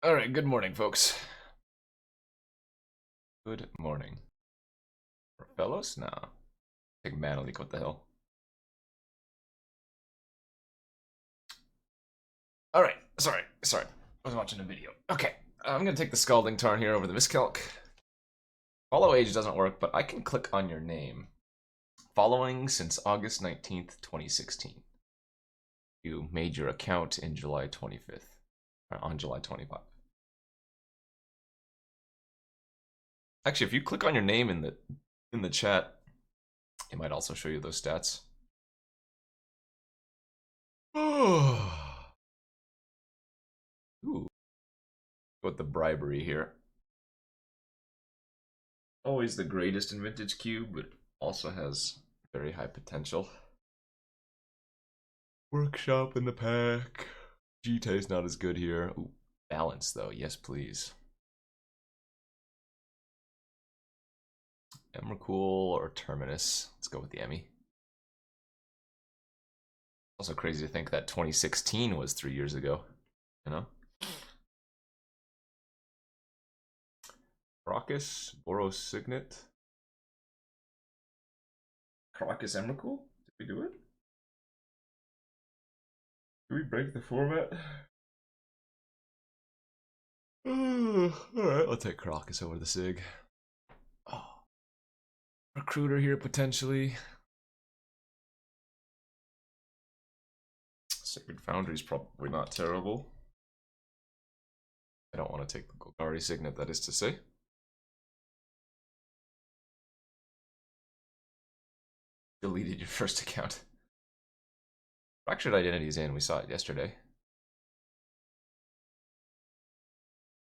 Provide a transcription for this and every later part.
Alright, good morning, folks. Good morning. Or fellows? Nah. Take Manalik, what the hell? Alright, sorry. I was watching a video. Okay, I'm gonna take the Scalding Tarn here over the Miscalc. Follow age doesn't work, but I can click on your name. Following since August 19th, 2016. You made your account in July 25th. Or on July 25th. Actually, if you click on your name in the chat, it might also show you those stats. Ooh, go with the bribery here. Always the greatest in Vintage Cube, but also has very high potential. Workshop in the pack. GTA's not as good here. Ooh, balance though, yes please. Emrakul or Terminus. Let's go with the Emmy. Also crazy to think that 2016 was 3 years ago, you know? Crocus, Boros Signet. Crocus Emrakul? Did we do it? Did we break the format? Alright, I'll take Crocus over the Sig. Oh. Recruiter here potentially. Sacred Foundry's probably not terrible. I don't want to take the Golgari Signet, that is to say. Deleted your first account. Fractured Identity's in, we saw it yesterday.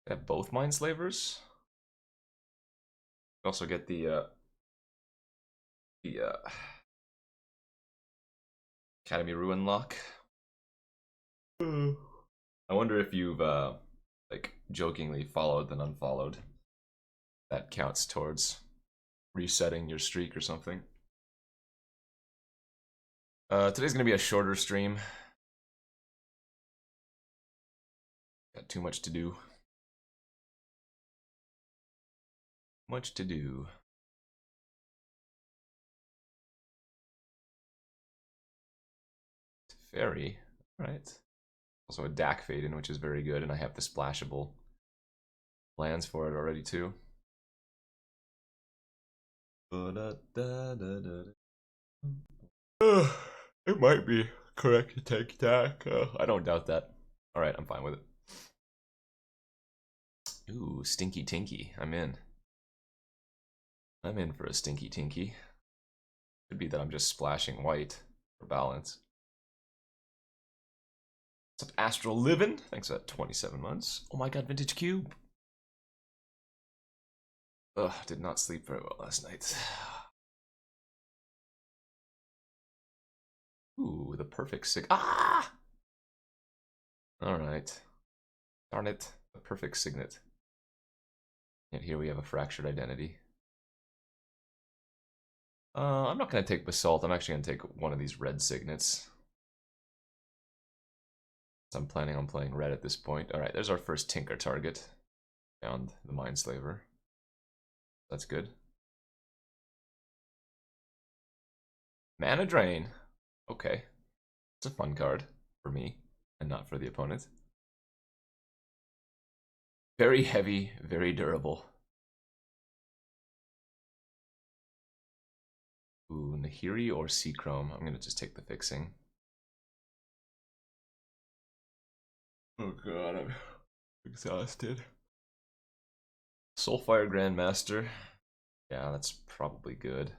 They have both Mindslavers. We also get the Academy Ruin lock. I wonder if you've like jokingly followed then unfollowed. That counts towards resetting your streak or something. Today's gonna be a shorter stream. Got too much to do. Much to do. Fairy, right? Also a Dak Faden, which is very good, and I have the splashable lands for it already too. It might be correct to take Dak. I don't doubt that. Alright, I'm fine with it. Ooh, Stinky Tinky. I'm in. I'm in for a Stinky Tinky. Could be that I'm just splashing white for balance. What's up, Astral Livin'? Thanks for that 27 months. Oh my god, Vintage Cube. Ugh, did not sleep very well last night. Ooh, the perfect sig. Ah! Alright. Darn it. The perfect signet. Yet here we have a fractured identity. I'm not going to take Basalt. I'm actually going to take one of these red signets. So I'm planning on playing red at this point. Alright, there's our first Tinker target. Found the Mindslaver. That's good. Mana Drain. Okay. It's a fun card for me and not for the opponent. Very heavy, very durable. Ooh, Nahiri or Seachrome. I'm gonna just take the fixing. Oh god, I'm exhausted. Soulfire Grandmaster. Yeah, that's probably good.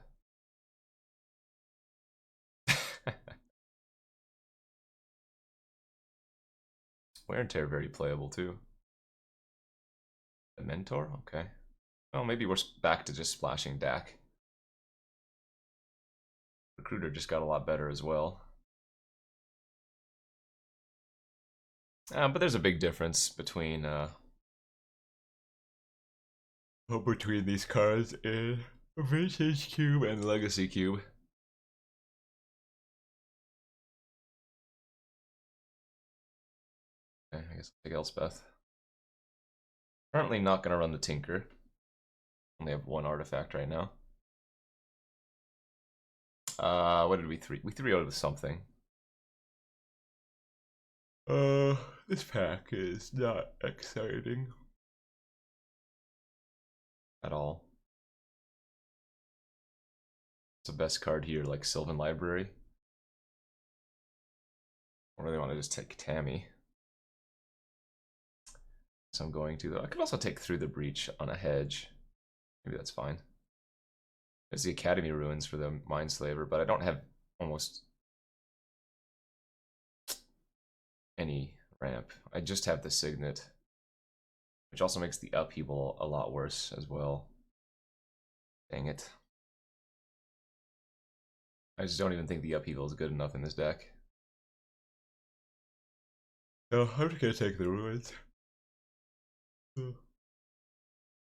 Wear and Tear very playable too. The Mentor? Okay. Oh, maybe we're back to just splashing Dak. Recruiter just got a lot better as well. But there's a big difference between these cards in Vintage Cube and Legacy Cube. Okay, I guess I'll take Elspeth. Currently not going to run the Tinker. Only have one artifact right now. What did we 3? We 3-0'd with something. This pack is not exciting at all. It's the best card here, like Sylvan Library. I really want to just take Tammy. So I'm going to, though. I could also take Through the Breach on a hedge. Maybe that's fine. There's the Academy Ruins for the Mindslaver, but I don't have almost any ramp. I just have the Signet, which also makes the upheaval a lot worse as well. Dang it. I just don't even think the upheaval is good enough in this deck. No, I'm just gonna take the Ruins.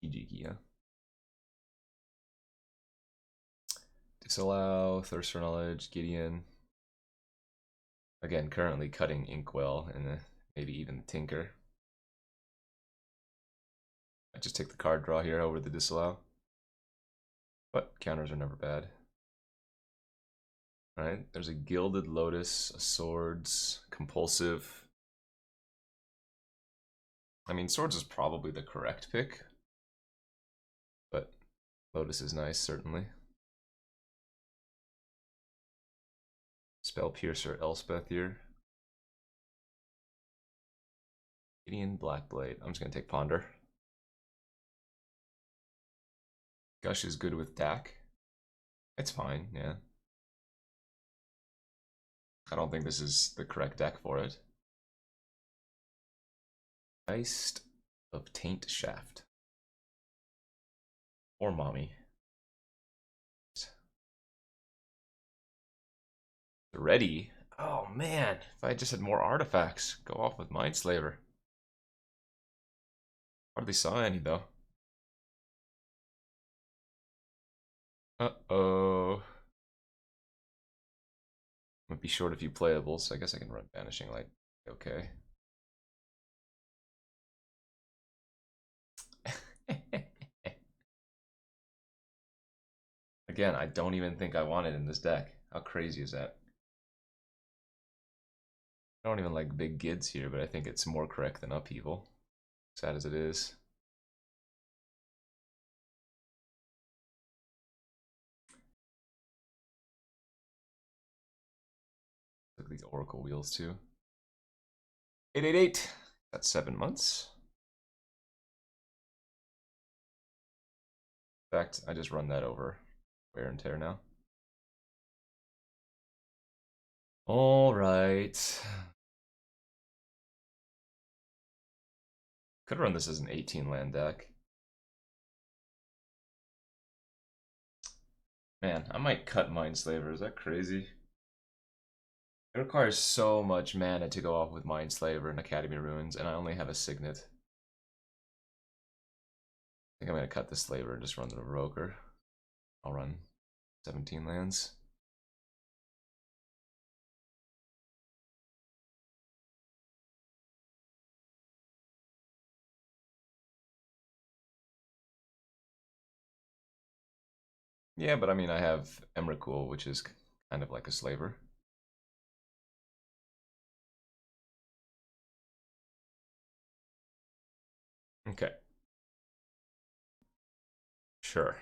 Ijiki, yeah. Disallow, Thirst for Knowledge, Gideon. Again, currently cutting Inkwell and maybe even the Tinker. I just take the card draw here over the Disallow. But counters are never bad. Alright, there's a Gilded Lotus, a Swords, Compulsive. I mean, Swords is probably the correct pick. But Lotus is nice, certainly. Spell Piercer, Elspeth here. Gideon, Blackblade. I'm just going to take Ponder. Gush is good with Dak. It's fine, yeah. I don't think this is the correct deck for it. Geist of Taint Shaft. Or Mommy. Ready? Oh man, if I just had more artifacts, go off with Mindslaver. Hardly saw any though. Uh-oh. Might be short a few playables, so I guess I can run Vanishing Light. Okay. Again, I don't even think I want it in this deck. How crazy is that? I don't even like big Gids here, but I think it's more correct than Upheaval. Sad as it is. Look at these Oracle wheels too. 888. That's 7 months. In fact, I just run that over wear and tear now. All right. Could run this as an 18 land deck. Man, I might cut Mindslaver. Is that crazy? It requires so much mana to go off with Mindslaver and Academy Ruins, and I only have a Signet. I think I'm going to cut the Slaver and just run the Revoker. I'll run 17 lands. Yeah, but I mean, I have Emrakul, which is kind of like a Slaver. Okay. Sure.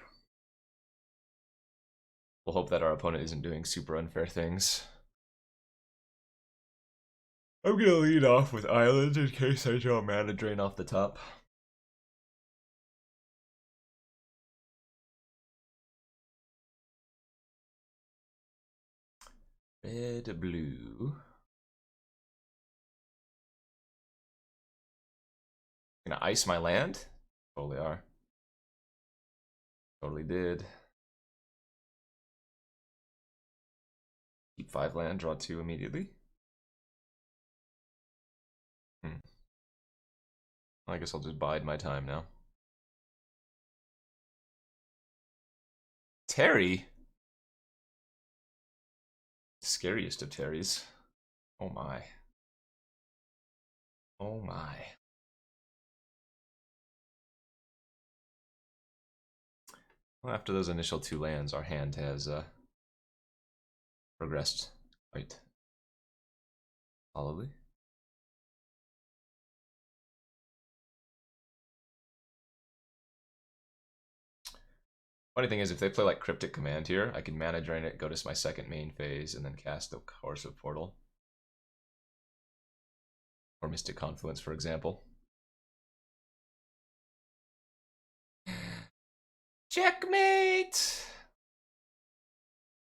We'll hope that our opponent isn't doing super unfair things. I'm gonna lead off with Islands in case I draw Mana Drain off the top. Red, blue. Gonna ice my land? Totally are. Totally did. Keep 5 land, draw 2 immediately. I guess I'll just bide my time now. Terry? Scariest of Terrys. Oh my. Oh my. Well, after those initial 2 lands, our hand has progressed quite solidly. Funny thing is, if they play like Cryptic Command here, I can mana drain it, go to my second main phase, and then cast the Coercive Portal. Or Mystic Confluence, for example. Checkmate!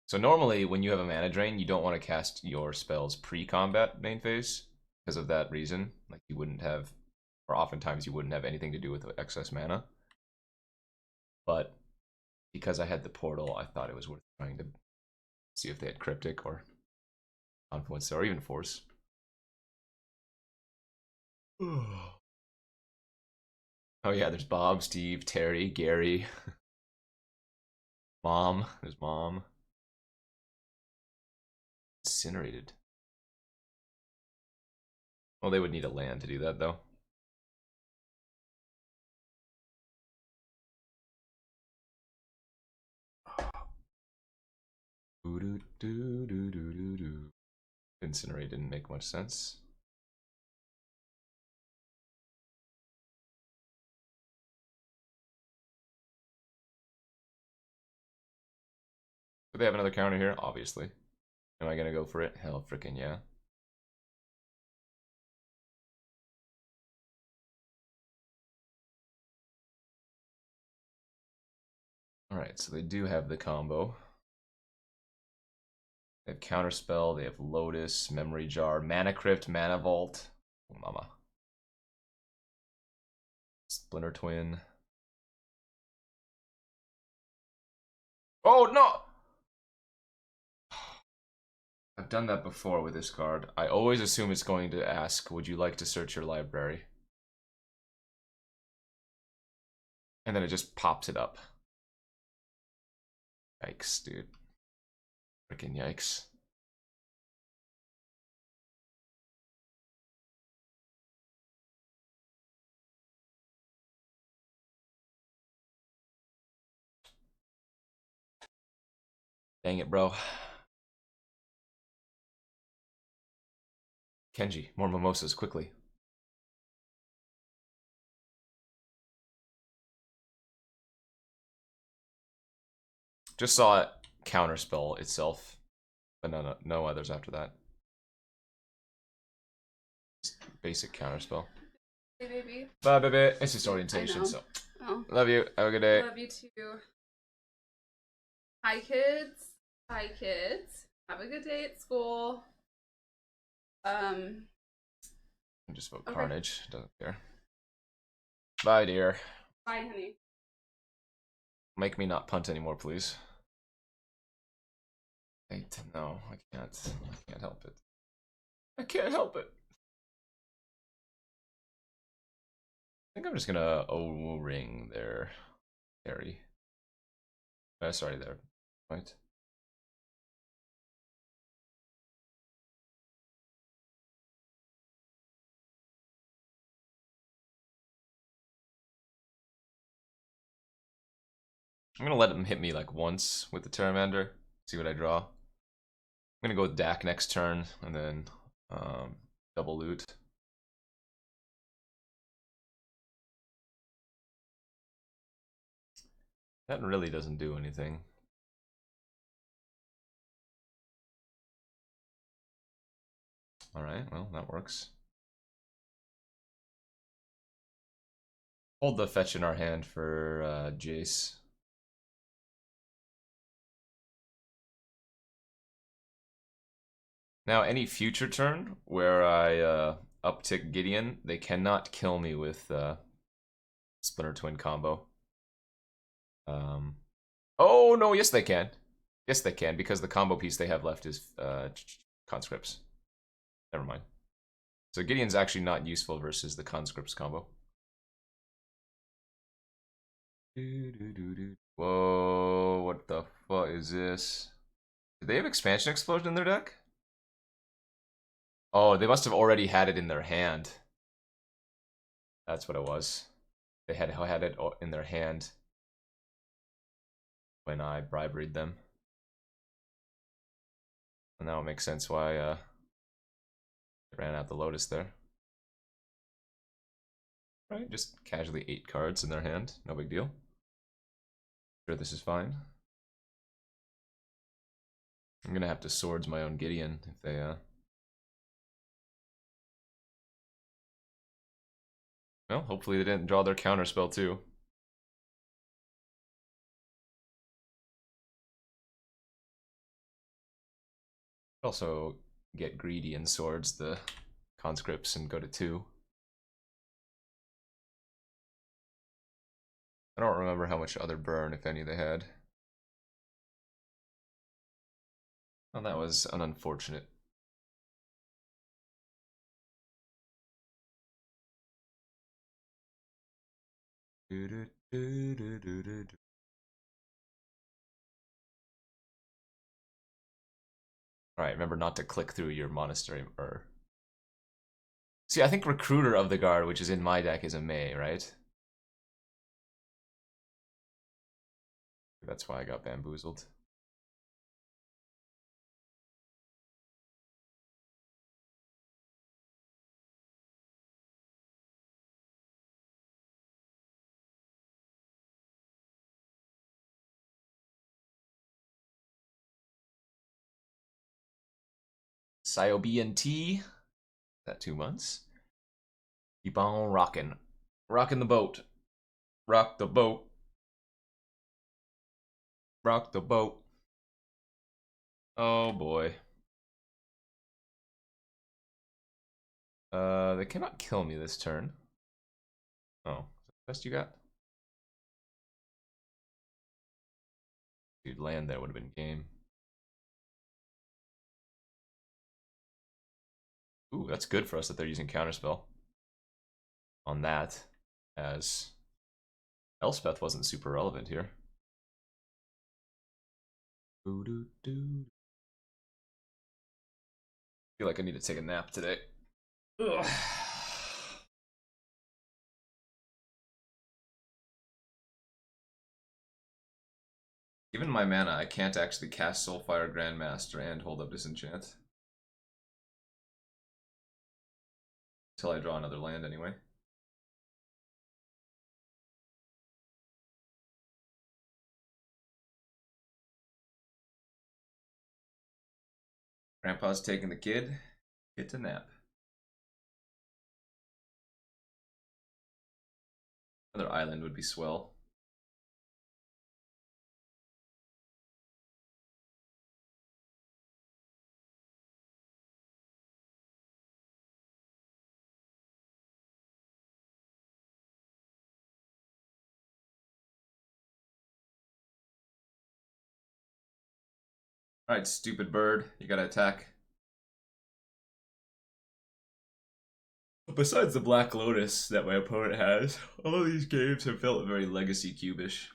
So normally, when you have a mana drain, you don't want to cast your spells pre-combat main phase, because of that reason. Like, you wouldn't have, or oftentimes you wouldn't have anything to do with excess mana. But because I had the portal, I thought it was worth trying to see if they had Cryptic or Confluence, or even Force. Oh yeah, there's Bob, Steve, Terry, Gary. Mom, there's Mom. Incinerated. Well, they would need a land to do that, though. Incinerate didn't make much sense. Do they have another counter here? Obviously. Am I gonna go for it? Hell frickin' yeah. Alright, so they do have the combo. They have Counterspell, they have Lotus, Memory Jar, Mana Crypt, Mana Vault. Oh, mama. Splinter Twin. Oh, no! I've done that before with this card. I always assume it's going to ask, would you like to search your library? And then it just pops it up. Yikes, dude. Freaking yikes. Dang it, bro. Kenji, more mimosas, quickly. Just saw it counterspell itself, but no others after that. Just basic counterspell. Hey, baby. Bye, baby. It's just orientation, so. Oh. Love you. Have a good day. Love you too. Hi, kids. Hi, kids. Have a good day at school. Just vote Carnage. Doesn't care. Bye, dear. Bye, honey. Make me not punt anymore, please. No, I can't. I can't help it. I can't help it. I think I'm just gonna O-ring there, Harry. Sorry, there. Right. I'm gonna let him hit me like once with the Pteramander. See what I draw. I'm gonna go with Dak next turn and then double loot. That really doesn't do anything. Alright, well, that works. Hold the fetch in our hand for Jace. Now, any future turn where I uptick Gideon, they cannot kill me with Splinter Twin combo. Oh, no, yes they can. Yes, they can, because the combo piece they have left is conscripts. Never mind. So Gideon's actually not useful versus the conscripts combo. Whoa, what the fuck is this? Did they have Expansion Explosion in their deck? Oh, they must have already had it in their hand. That's what it was. They had it in their hand. when I briberied them. And now it makes sense why I ran out the Lotus there. Right, just casually 8 cards in their hand, no big deal. Sure, this is fine. I'm gonna have to swords my own Gideon if they well, hopefully they didn't draw their counterspell too. Also get greedy and swords the conscripts and go to 2. I don't remember how much other burn, if any, they had. Well, that was an unfortunate. Alright, remember not to click through your monastery or... See, I think Recruiter of the Guard, which is in my deck, is a May, right? That's why I got bamboozled. SIOB&T. That 2 months. Keep on rocking. Rocking the boat. Rock the boat. Rock the boat. Oh boy. They cannot kill me this turn. Oh, is that the best you got? Dude, land there would have been game. Ooh, that's good for us that they're using counterspell on that, as Elspeth wasn't super relevant here. I feel like I need to take a nap today. Ugh. Given my mana, I can't actually cast Soulfire Grandmaster and hold up Disenchant. Until I draw another land anyway. Grandpa's taking the kid. Get to nap. Another island would be swell. Alright, stupid bird. You gotta attack. Besides the Black Lotus that my opponent has, all of these games have felt very Legacy Cubish.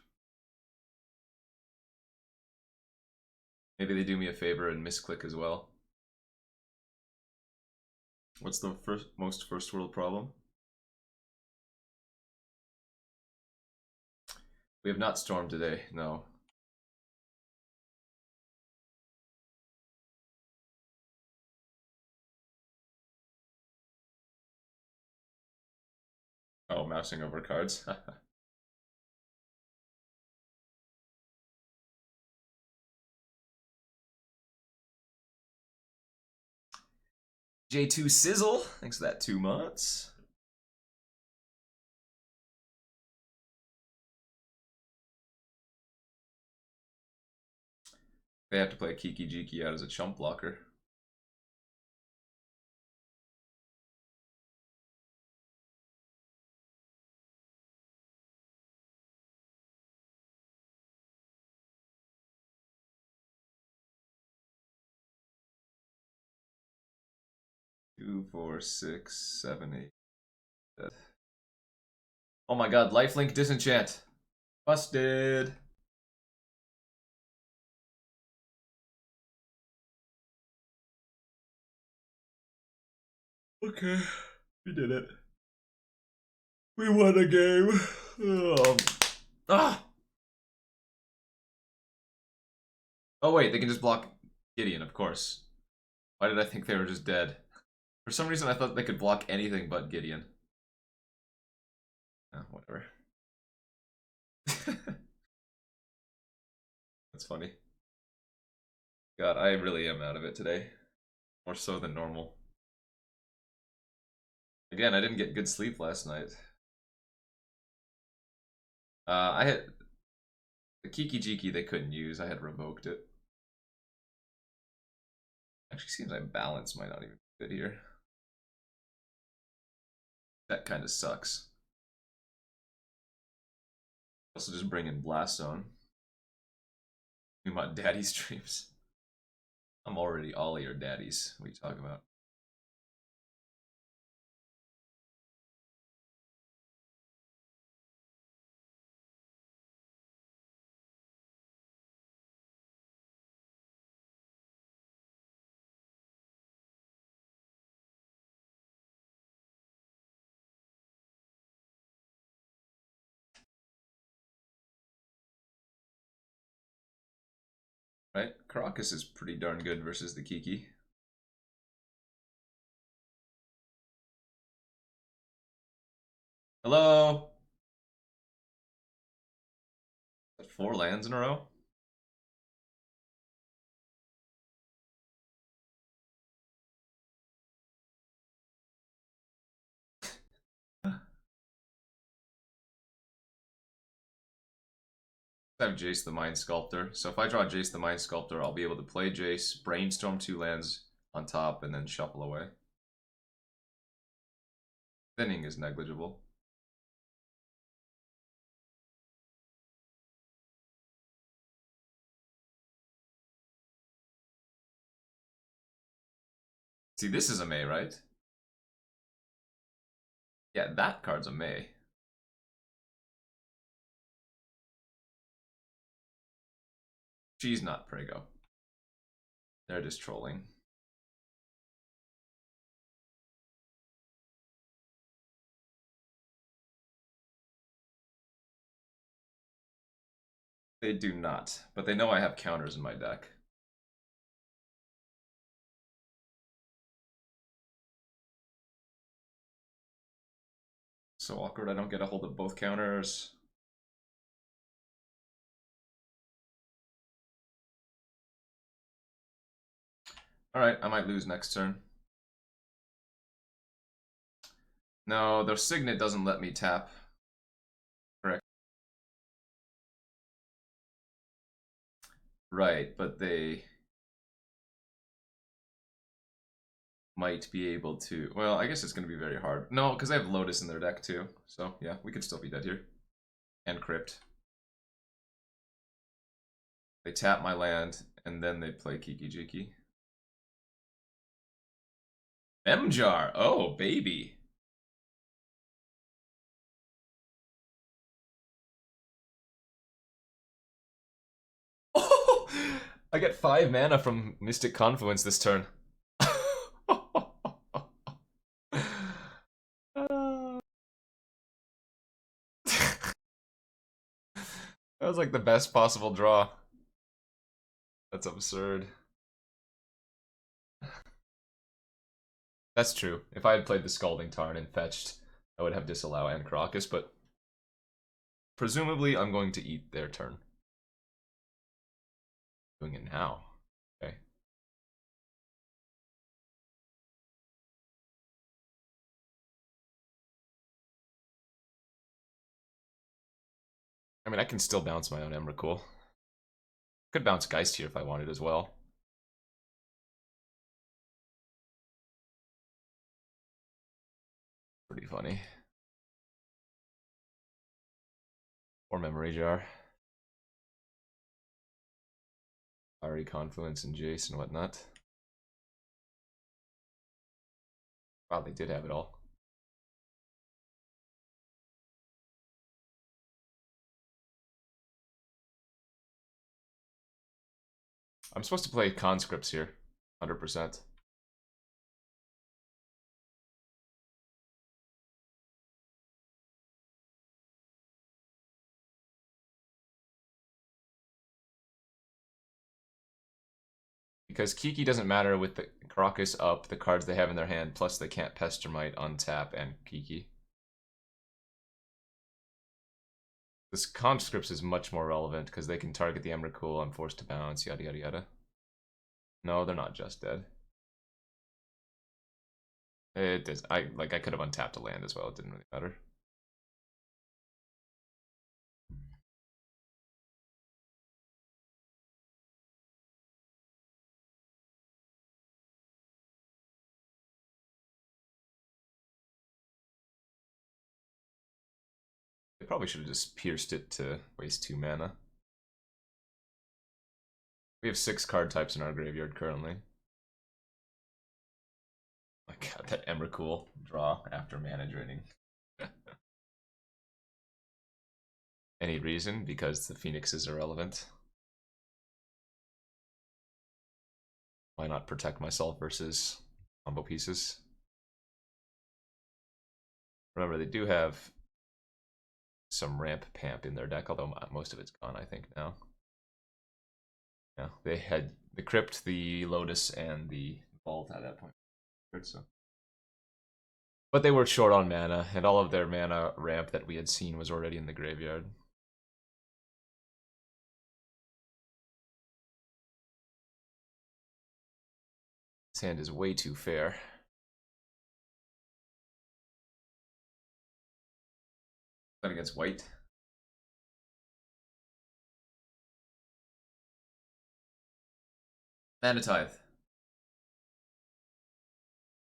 Maybe they do me a favor and misclick as well. What's the most first world problem? We have not stormed today, no. Oh, mousing over cards. J2 Sizzle, thanks for that 2 months. They have to play Kiki Jiki out as a chump blocker. Two, 4, 6, 7, 8. Dead. Oh my god, lifelink disenchant. Busted. Okay, we did it. We won a game. Ah. Oh wait, they can just block Gideon, of course. Why did I think they were just dead? For some reason I thought they could block anything but Gideon. Oh, whatever. That's funny. God, I really am out of it today. More so than normal. Again, I didn't get good sleep last night. I had the Kiki Jiki they couldn't use. I had revoked it. Actually, seems like balance might not even be good here. That kind of sucks. Also, just bring in Blast Zone. We want daddy streams. I'm already all your daddies. What are you talking about? Right? Caracas is pretty darn good versus the Kiki. Hello? Is that 4 lands in a row? I have Jace the Mind Sculptor. So if I draw Jace the Mind Sculptor, I'll be able to play Jace, brainstorm 2 lands on top, and then shuffle away. Thinning is negligible. See, this is a May, right? Yeah, that card's a May. She's not Prego. They're just trolling. They do not, but they know I have counters in my deck. So awkward I don't get a hold of both counters. Alright, I might lose next turn. No, their Signet doesn't let me tap. Correct. Right, but they might be able to... Well, I guess it's going to be very hard. No, because they have Lotus in their deck too. So, yeah, we could still be dead here. And Crypt. They tap my land, and then they play Kiki Jiki. M-Jar! Oh, baby! Oh! I get 5 mana from Mystic Confluence this turn. That was like the best possible draw. That's absurd. That's true. If I had played the Scalding Tarn and fetched, I would have Disallow and Caracas, but presumably I'm going to eat their turn. Doing it now. Okay. I mean, I can still bounce my own Emrakul. Could bounce Geist here if I wanted as well. Pretty funny. Or Memory Jar. Fiery Confluence and Jace and whatnot. Wow, they did have it all. I'm supposed to play Conscripts here. 100%. Because Kiki doesn't matter with the Caracas up, the cards they have in their hand, plus they can't Pestermite, untap, and Kiki. This Conscripts is much more relevant because they can target the Emrakul, I'm forced to bounce, yada yada yada. No, they're not just dead. It is. I could have untapped a land as well, it didn't really matter. They probably should have just pierced it to waste 2 mana. We have 6 card types in our graveyard currently. My god, that Emrakul draw after mana draining. Any reason? Because the Phoenix is irrelevant. Why not protect myself versus combo pieces? Remember, they do have some ramp pamp in their deck, although most of it's gone, I think, now. Yeah, they had the Crypt, the Lotus, and the Vault at that point. So. But they were short on mana, and all of their mana ramp that we had seen was already in the graveyard. This hand is way too fair. Playing against white. Mana Tithe.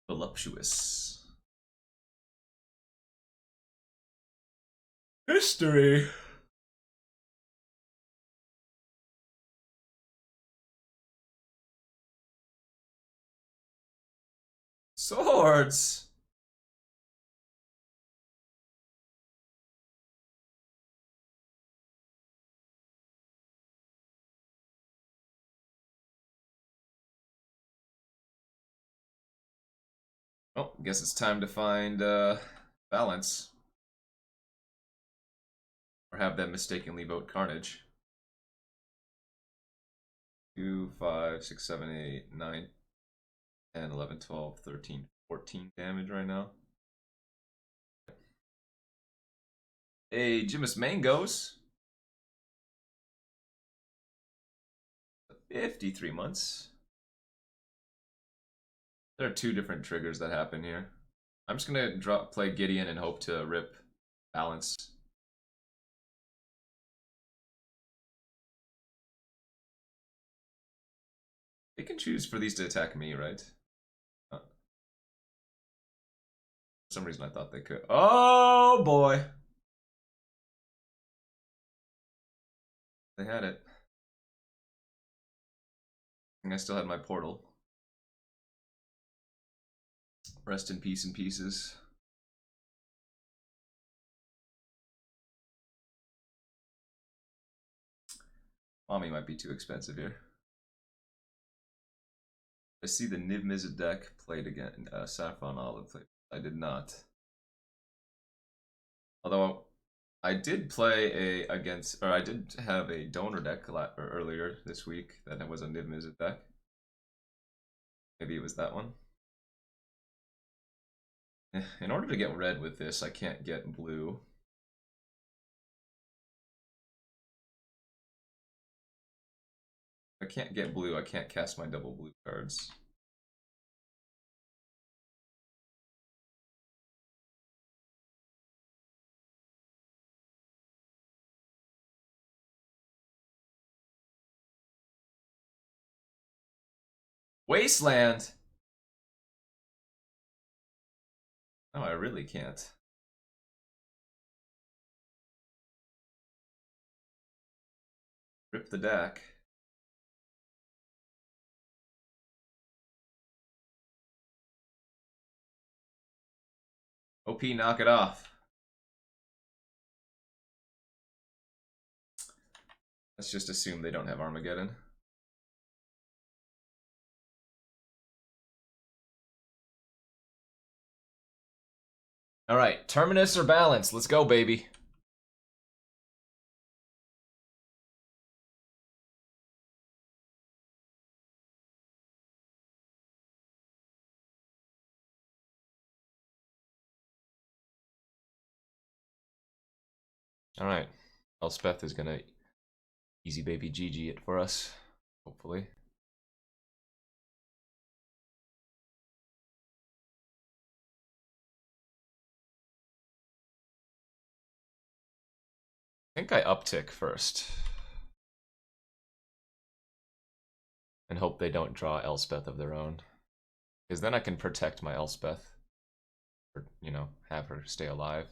Voluptuous. History. Swords. Oh, guess it's time to find balance. Or have them mistakenly vote Carnage. 2, 5, 6, 7, 8, 9, 10, 11, 12, 13, 14 damage right now. Hey, Jimus Mangoes. 53 months. There are 2 different triggers that happen here. I'm just gonna play Gideon and hope to rip balance. They can choose for these to attack me, right? For some reason I thought they could. Oh boy! They had it. I still had my portal. Rest in peace and pieces. Mommy might be too expensive here. I see the Niv Mizzet deck played again. Saffron Olive played. I did not. Although I did play I did have a donor deck earlier this week that was a Niv Mizzet deck. Maybe it was that one. In order to get red with this, I can't get blue. If I can't get blue, I can't cast my double blue cards. Wasteland! No, I really can't. Rip the deck. OP, knock it off. Let's just assume they don't have Armageddon. Alright, Terminus or Balance? Let's go, baby. Alright. Elspeth is gonna easy baby GG it for us, hopefully. I think I uptick first. And hope they don't draw Elspeth of their own. Because then I can protect my Elspeth. Or, you know, have her stay alive.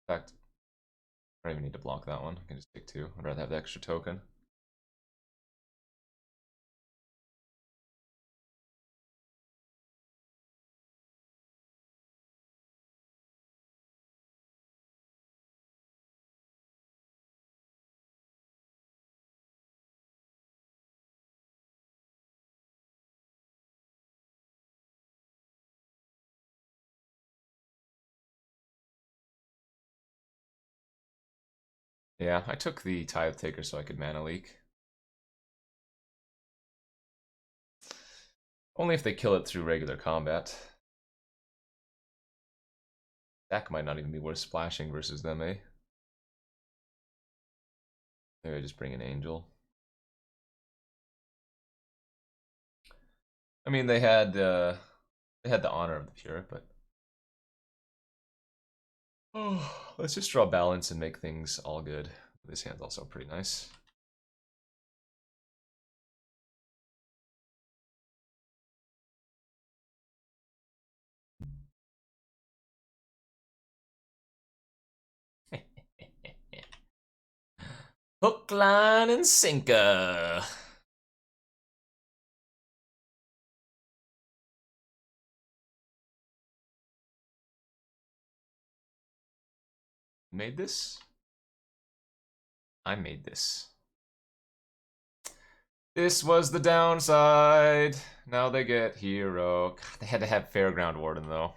In fact, I don't even need to block that one. I can just take 2. I'd rather have the extra token. Yeah, I took the Tithe Taker so I could mana leak. Only if they kill it through regular combat. That might not even be worth splashing versus them, eh? Maybe I just bring an Angel. I mean, they had the honor of the pure, but oh, let's just draw balance and make things all good. This hand's also pretty nice. Hook, line, and sinker. Made this? I made this. This was the downside. Now they get hero. God, they had to have Fairground Warden, though.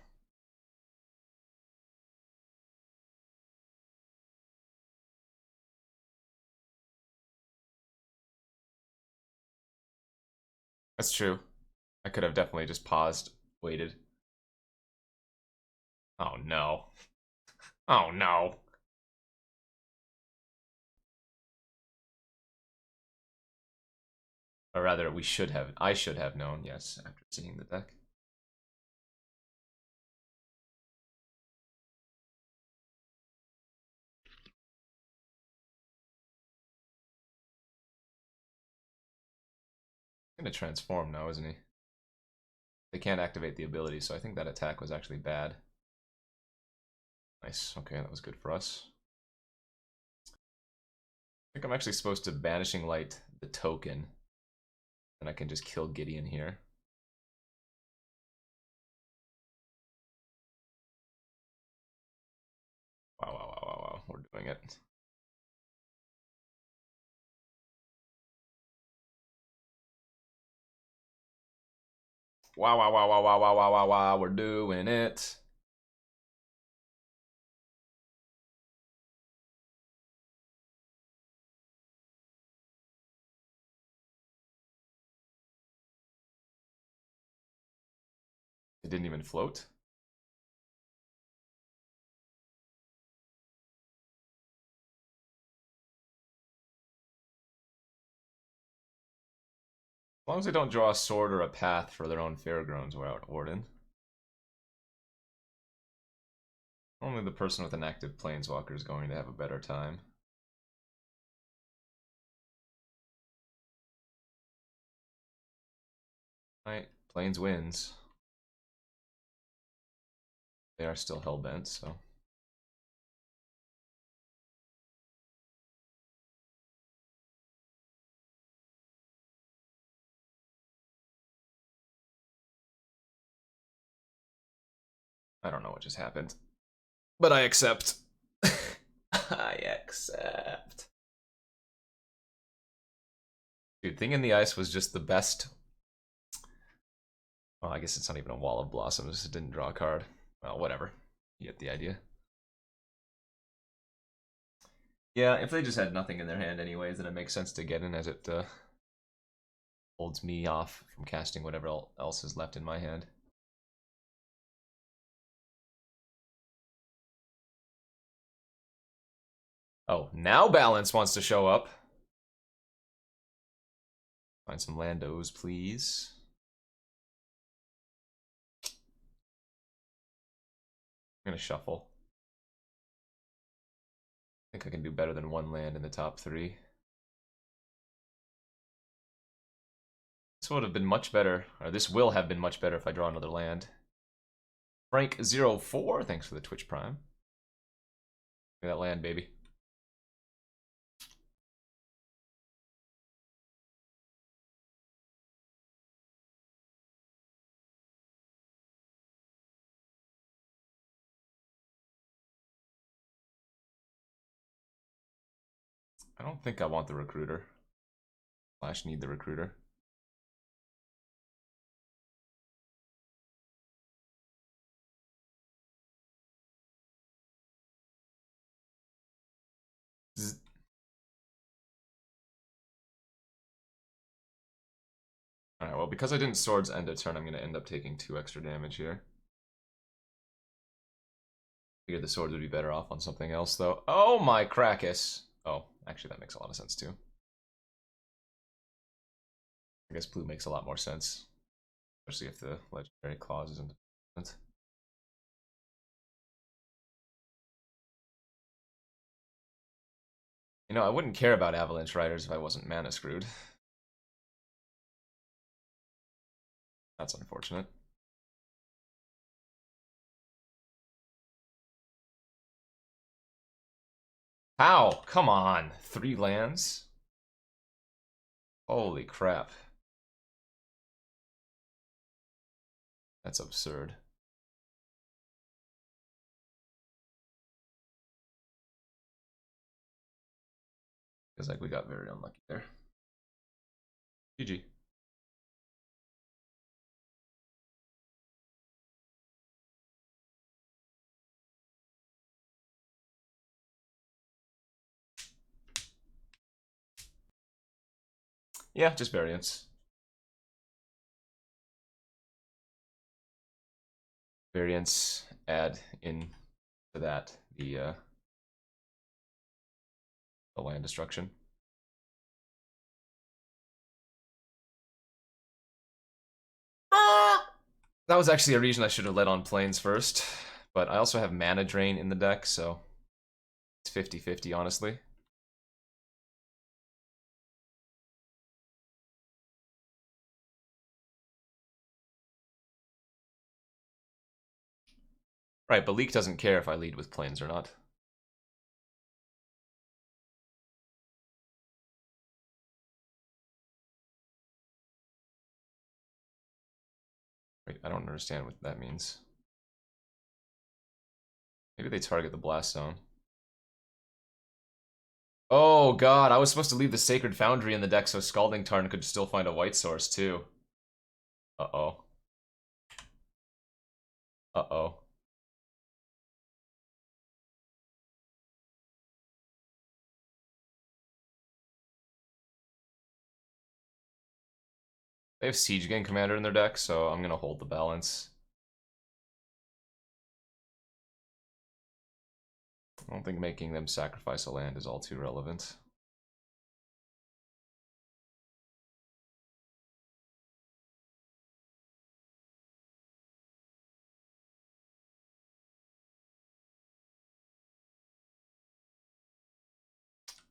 That's true. I could have definitely just paused, waited. Oh no. Oh no. Or rather, I should have known, yes, after seeing the deck. He's gonna transform now, isn't he? They can't activate the ability, so I think that attack was actually bad. Nice, okay, that was good for us. I think I'm actually supposed to Banishing Light the token, and I can just kill Gideon here. Wow, wow, wow, wow, wow, we're doing it. Wow, wow, wow, wow, wow, wow, wow, wow, wow, we're doing it. It didn't even float. As long as they don't draw a sword or a path for their own Fairgrounds Warden. Only the person with an active Planeswalker is going to have a better time. Right, Plains wins. They are still hellbent, so. I don't know what just happened. But I accept. I accept. Dude, Thing in the Ice was just the best. Well, I guess it's not even a Wall of Blossoms. It didn't draw a card. Well, whatever. You get the idea. Yeah, if they just had nothing in their hand anyways, then it makes sense to get in as it holds me off from casting whatever else is left in my hand. Oh, now balance wants to show up. Find some landos, please. I'm gonna shuffle. I think I can do better than one land in the top 3. This would have been much better, or this will have been much better if I draw another land. Frank04, thanks for the Twitch Prime. Look at that land, baby. I don't think I want the recruiter. Flash need the recruiter. Zzz. Alright, well, because I didn't Swords end a turn, I'm going to end up taking 2 extra damage here. Figured the Swords would be better off on something else, though. Oh my Krakus! Oh, actually, that makes a lot of sense, too. I guess blue makes a lot more sense. Especially if the legendary clause isn't dependent. You know, I wouldn't care about Avalanche Riders if I wasn't mana screwed. That's unfortunate. How? Come on. 3 lands? Holy crap. That's absurd. Feels like we got very unlucky there. GG. Yeah, just variance. Variance, add in to that the land destruction. That was actually a reason I should have led on planes first, but I also have mana drain in the deck, so it's 50-50, honestly. Right, but Leak doesn't care if I lead with planes or not. Wait, I don't understand what that means. Maybe they target the blast zone. Oh god, I was supposed to leave the Sacred Foundry in the deck so Scalding Tarn could still find a white source too. Uh-oh. Uh-oh. They have Siege Gang Commander in their deck, so I'm gonna hold the balance. I don't think making them sacrifice a land is all too relevant.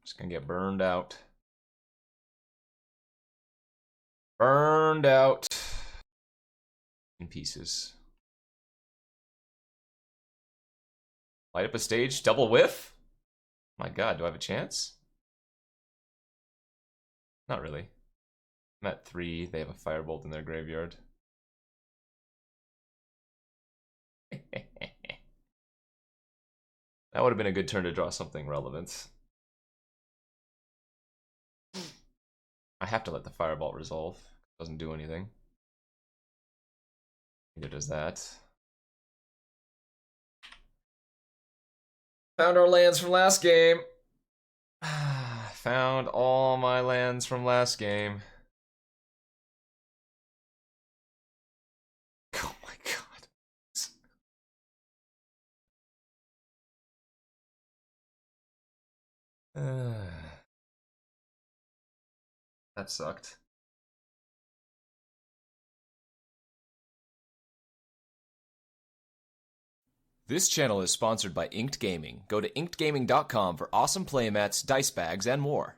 Just gonna get burned out. Burned out in pieces. Light up a stage, double whiff? My god, do I have a chance? Not really. I'm at 3, they have a firebolt in their graveyard. That would have been a good turn to draw something relevant. I have to let the firebolt resolve. It doesn't do anything. Neither does that. Found our lands from last game. Found all my lands from last game. Oh my god. That sucked. This channel is sponsored by Inked Gaming. Go to inkedgaming.com for awesome playmats, dice bags, and more.